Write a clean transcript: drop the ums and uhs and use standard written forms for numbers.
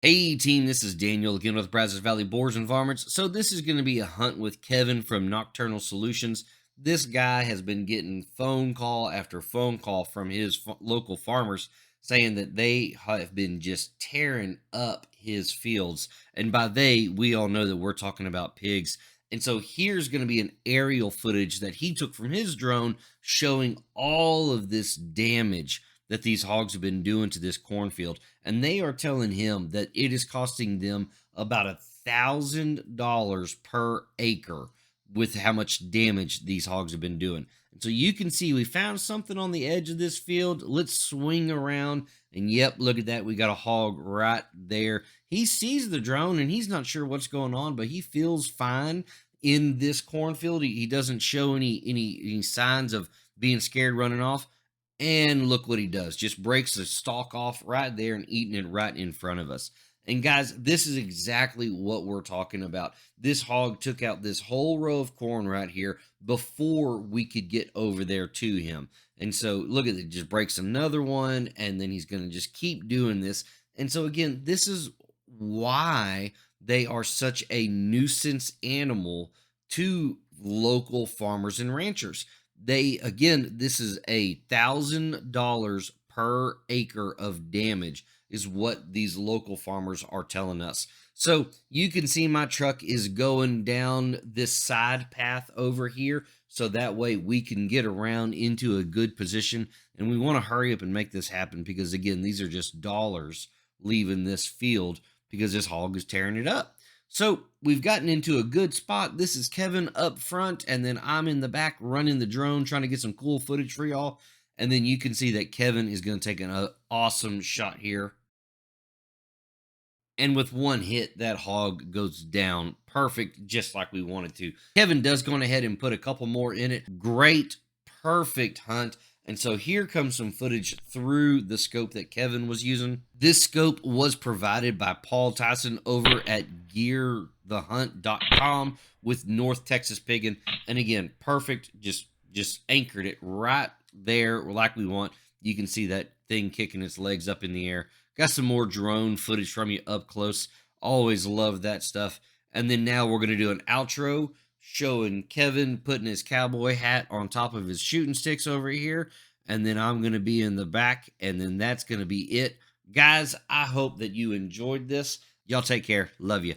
Hey team, this is Daniel again with Brazos Valley Boars and Varmits. So this is going to be a hunt with Kevin from Nocturnal Solutions. This guy has been getting phone call after phone call from his local farmers saying that they have been just tearing up his fields. And by they, we all know that we're talking about pigs. And so here's going to be an aerial footage that he took from his drone showing all of this damage that these hogs have been doing to this cornfield. And they are telling him that it is costing them about $1,000 per acre with how much damage these hogs have been doing. And so you can see we found something on the edge of this field. Let's swing around. And yep, look at that. We got a hog right there. He sees the drone and he's not sure what's going on, but he feels fine in this cornfield. He doesn't show any signs of being scared running off. And look what he does. Just breaks the stalk off right there and eating it right in front of us. And guys, this is exactly what we're talking about. This hog took out this whole row of corn right here before we could get over there to him. And so look at it, just breaks another one, and then he's going to just keep doing this. And so again, this is why they are such a nuisance animal to local farmers and ranchers. This is $1,000 per acre of damage is what these local farmers are telling us. So you can see my truck is going down this side path over here, so that way we can get around into a good position. And we want to hurry up and make this happen because again, these are just dollars leaving this field because this hog is tearing it up. So we've gotten into a good spot. This is Kevin up front, and then I'm in the back running the drone, trying to get some cool footage for y'all. And then you can see that Kevin is going to take an awesome shot here. And with one hit, that hog goes down perfect, just like we wanted to. Kevin does go ahead and put a couple more in it. Great, perfect hunt. And so here comes some footage through the scope that Kevin was using. This scope was provided by Paul Tyson over at gearthehunt.com with North Texas Piggin. And again, perfect, just anchored it right there like we want. You can see that thing kicking its legs up in the air. Got some more drone footage from you up close. Always love that stuff. And then now we're going to do an outro showing Kevin putting his cowboy hat on top of his shooting sticks over here. And then I'm going to be in the back. And then that's going to be it. Guys, I hope that you enjoyed this. Y'all take care. Love you.